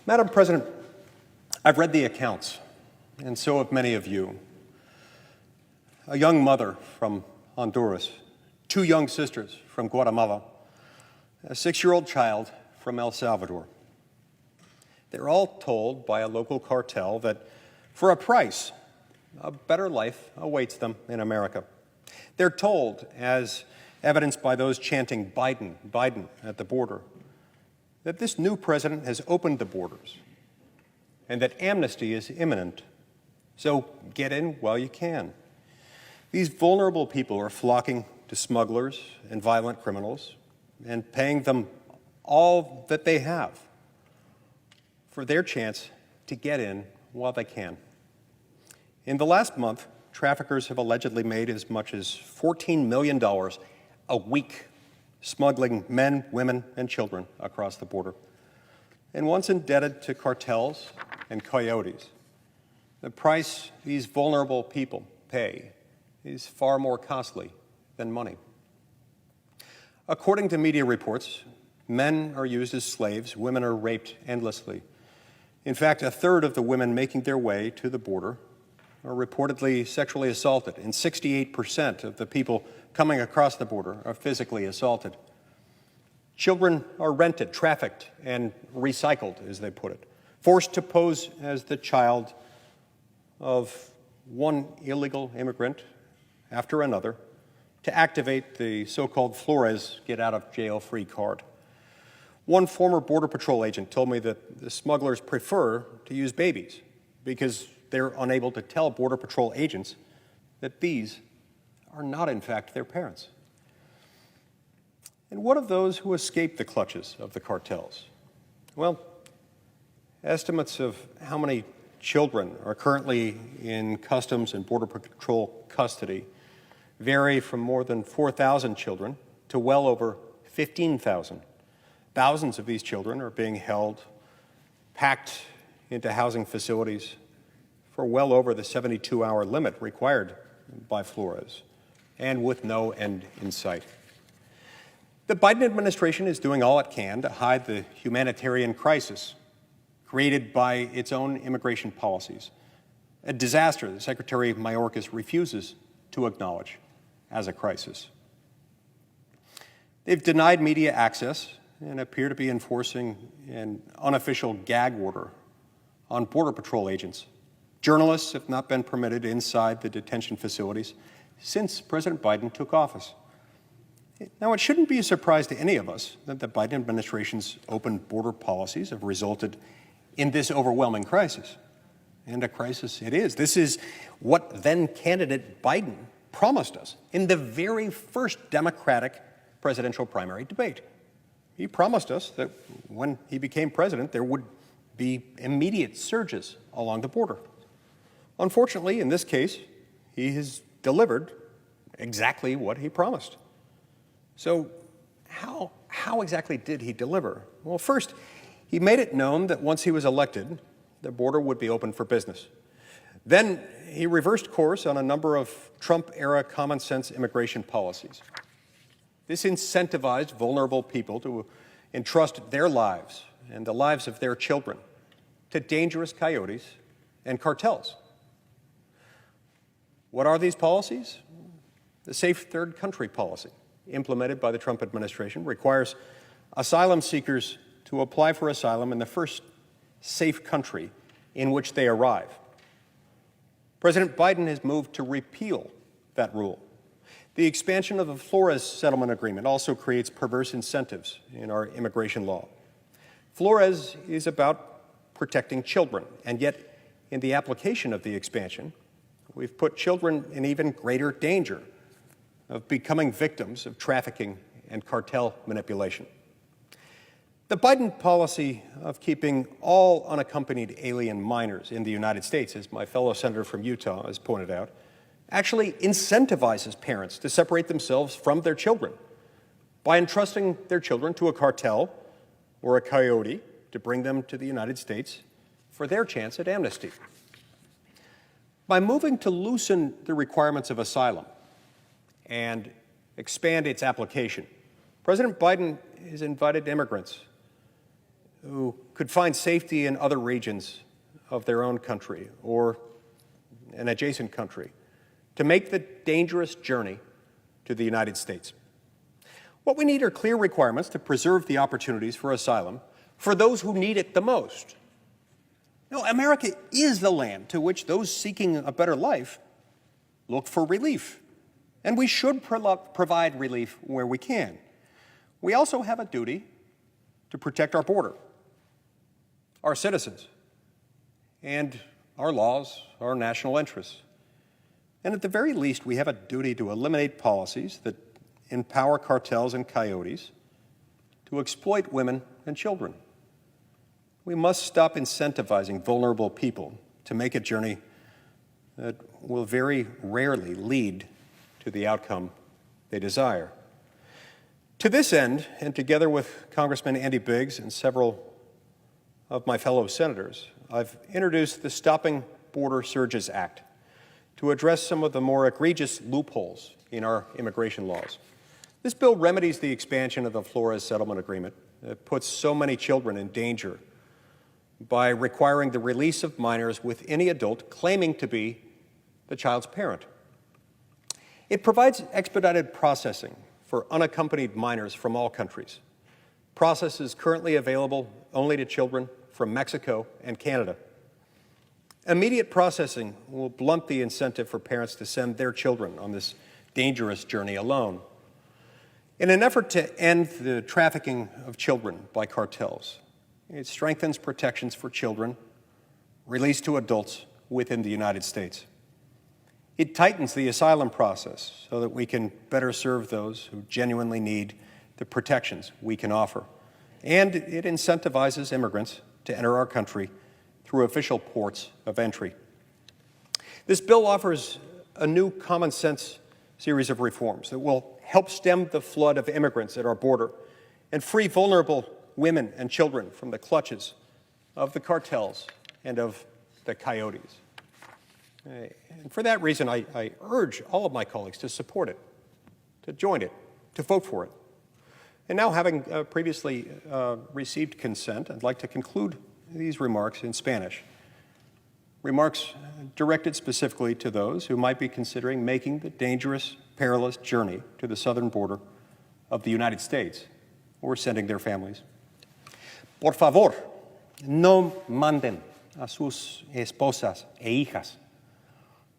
Madam President, I've read the accounts, and so have many of you. A young mother from Honduras, two young sisters from Guatemala, a 6-year-old child from El Salvador. They're all told by a local cartel that for a price, a better life awaits them in America. They're told, as evidenced by those chanting Biden, Biden at the border, that this new president has opened the borders and that amnesty is imminent. So get in while you can. These vulnerable people are flocking to smugglers and violent criminals and paying them all that they have for their chance to get in while they can. In the last month, traffickers have allegedly made as much as $14 million a week smuggling men, women, and children across the border. And once indebted to cartels and coyotes, the price these vulnerable people pay is far more costly than money. According to media reports, men are used as slaves, women are raped endlessly. In fact, a third of the women making their way to the border are reportedly sexually assaulted, and 68% of the people coming across the border are physically assaulted. Children are rented, trafficked, and recycled, as they put it, forced to pose as the child of one illegal immigrant after another to activate the so-called Flores get-out-of-jail-free card. One former Border Patrol agent told me that the smugglers prefer to use babies because they're unable to tell Border Patrol agents that these are not, in fact, their parents. And what of those who escape the clutches of the cartels? Well, estimates of how many children are currently in Customs and Border Patrol custody vary from more than 4,000 children to well over 15,000. Thousands of these children are being held, packed into housing facilities for well over the 72-hour limit required by Flores, and with no end in sight. The Biden administration is doing all it can to hide the humanitarian crisis created by its own immigration policies, a disaster that Secretary Mayorkas refuses to acknowledge as a crisis. They've denied media access and appear to be enforcing an unofficial gag order on Border Patrol agents. Journalists have not been permitted inside the detention facilities since President Biden took office. Now, it shouldn't be a surprise to any of us that the Biden administration's open border policies have resulted in this overwhelming crisis. And a crisis it is. This is what then-candidate Biden promised us in the very first Democratic presidential primary debate. He promised us that when he became president, there would be immediate surges along the border. Unfortunately, in this case, he has delivered exactly what he promised. So how exactly did he deliver? Well, first, he made it known that once he was elected, the border would be open for business. Then he reversed course on a number of Trump-era common-sense immigration policies. This incentivized vulnerable people to entrust their lives and the lives of their children to dangerous coyotes and cartels. What are these policies? The Safe Third Country policy, implemented by the Trump administration, requires asylum seekers to apply for asylum in the first safe country in which they arrive. President Biden has moved to repeal that rule. The expansion of the Flores settlement agreement also creates perverse incentives in our immigration law. Flores is about protecting children, and yet in the application of the expansion, we've put children in even greater danger of becoming victims of trafficking and cartel manipulation. The Biden policy of keeping all unaccompanied alien minors in the United States, as my fellow senator from Utah has pointed out, actually incentivizes parents to separate themselves from their children by entrusting their children to a cartel or a coyote to bring them to the United States for their chance at amnesty. By moving to loosen the requirements of asylum and expand its application, President Biden has invited immigrants who could find safety in other regions of their own country or an adjacent country to make the dangerous journey to the United States. What we need are clear requirements to preserve the opportunities for asylum for those who need it the most. No, America is the land to which those seeking a better life look for relief, and we should provide relief where we can. We also have a duty to protect our border, our citizens, and our laws, our national interests. And at the very least, we have a duty to eliminate policies that empower cartels and coyotes to exploit women and children. We must stop incentivizing vulnerable people to make a journey that will very rarely lead to the outcome they desire. To this end, and together with Congressman Andy Biggs and several of my fellow senators, I've introduced the Stopping Border Surges Act to address some of the more egregious loopholes in our immigration laws. This bill remedies the expansion of the Flores Settlement Agreement that puts so many children in danger by requiring the release of minors with any adult claiming to be the child's parent. It provides expedited processing for unaccompanied minors from all countries. Process is currently available only to children from Mexico and Canada. Immediate processing will blunt the incentive for parents to send their children on this dangerous journey alone. In an effort to end the trafficking of children by cartels, it strengthens protections for children released to adults within the United States. It tightens the asylum process so that we can better serve those who genuinely need the protections we can offer. And it incentivizes immigrants to enter our country through official ports of entry. This bill offers a new common sense series of reforms that will help stem the flood of immigrants at our border and free vulnerable women and children from the clutches of the cartels and of the coyotes. And for that reason, I urge all of my colleagues to support it, to join it, to vote for it. And now, having previously received consent, I'd like to conclude these remarks in Spanish. Remarks directed specifically to those who might be considering making the dangerous, perilous journey to the southern border of the United States or sending their families. Por favor, no manden a sus esposas e hijas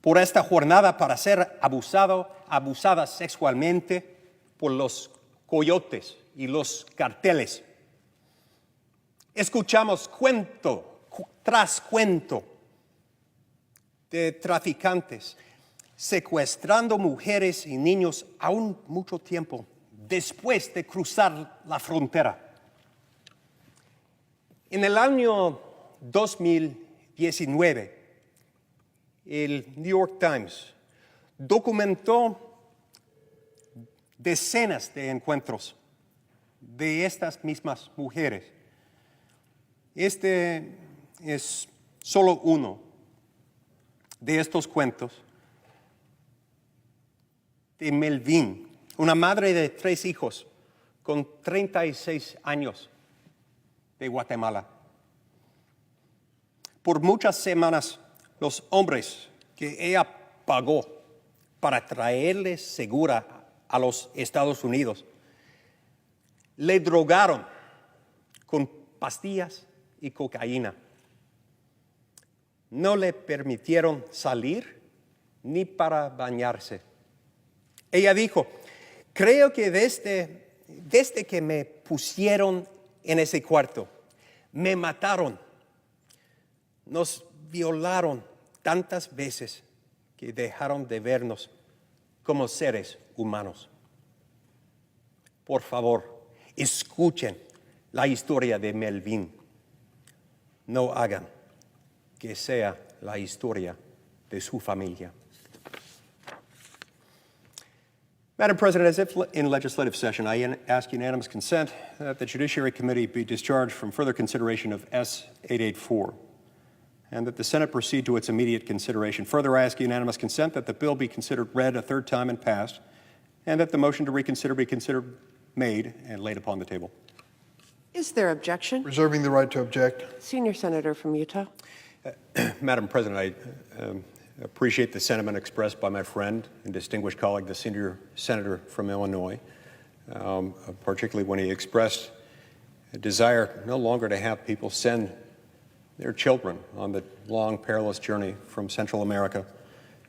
por esta jornada para ser abusadas sexualmente por los coyotes y los carteles. Escuchamos cuento tras cuento de traficantes secuestrando mujeres y niños aún mucho tiempo después de cruzar la frontera. En el año 2019, el New York Times documentó decenas de encuentros de estas mismas mujeres. Este es solo uno de estos cuentos de Melvin, una madre de 3 hijos con 36 años de Guatemala. Por muchas semanas, los hombres que ella pagó para traerles segura a los Estados Unidos le drogaron con pastillas y cocaína. No le permitieron salir ni para bañarse. Ella dijo, creo que desde que me pusieron en ese cuarto, me mataron. Nos violaron tantas veces que dejaron de vernos como seres humanos. Por favor, escuchen la historia de Melvin. No hagan que sea la historia de su familia. Madam President, as if in legislative session, I ask unanimous consent that the Judiciary Committee be discharged from further consideration of S-884, and that the Senate proceed to its immediate consideration. Further, I ask unanimous consent that the bill be considered read a third time and passed, and that the motion to reconsider be considered made and laid upon the table. Is there objection? Reserving the right to object. Senior Senator from Utah. Madam President, I appreciate the sentiment expressed by my friend and distinguished colleague, the senior senator from Illinois, particularly when he expressed a desire no longer to have people send their children on the long, perilous journey from Central America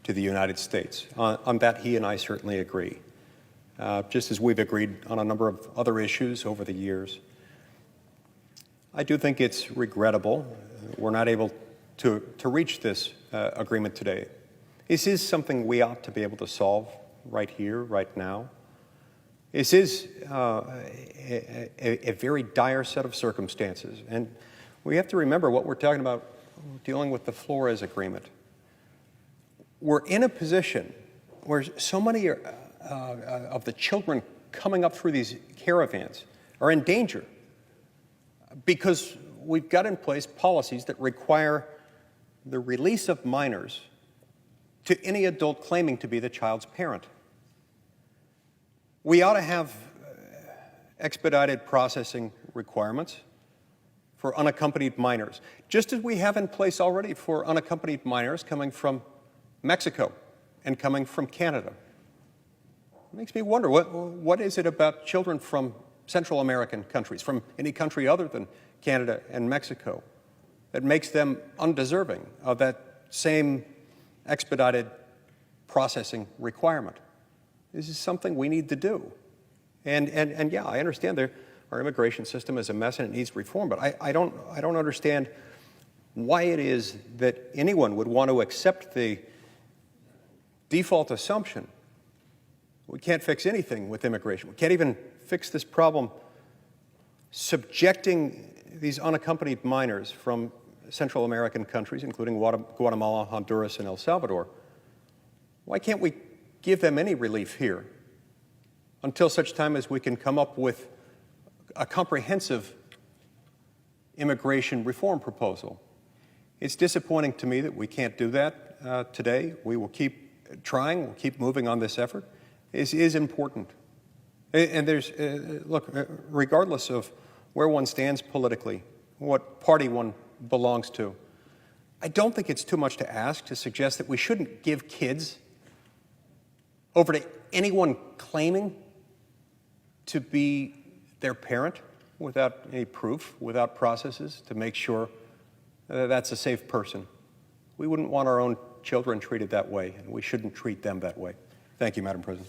to the United States. On that, he and I certainly agree, just as we've agreed on a number of other issues over the years. I do think it's regrettable we're not able to reach this agreement today. This is something we ought to be able to solve right here, right now. This is a very dire set of circumstances, and we have to remember what we're talking about dealing with the Flores Agreement. We're in a position where so many of the children coming up through these caravans are in danger because we've got in place policies that require the release of minors to any adult claiming to be the child's parent. We ought to have expedited processing requirements for unaccompanied minors, just as we have in place already for unaccompanied minors coming from Mexico and coming from Canada. It makes me wonder, what is it about children from Central American countries, from any country other than Canada and Mexico, that makes them undeserving of that same expedited processing requirement? This is something we need to do. And yeah, I understand our immigration system is a mess and it needs reform, but I don't understand why it is that anyone would want to accept the default assumption we can't fix anything with immigration. We can't even fix this problem subjecting these unaccompanied minors from Central American countries, including Guatemala, Honduras, and El Salvador. Why can't we give them any relief here until such time as we can come up with a comprehensive immigration reform proposal? It's disappointing to me that we can't do that today. We will keep trying, we'll keep moving on this effort. This is important. And there's, look, regardless of where one stands politically, what party one belongs to, I don't think it's too much to ask to suggest that we shouldn't give kids over to anyone claiming to be their parent without any proof, without processes to make sure that that's a safe person. We wouldn't want our own children treated that way, and we shouldn't treat them that way. Thank you, Madam President.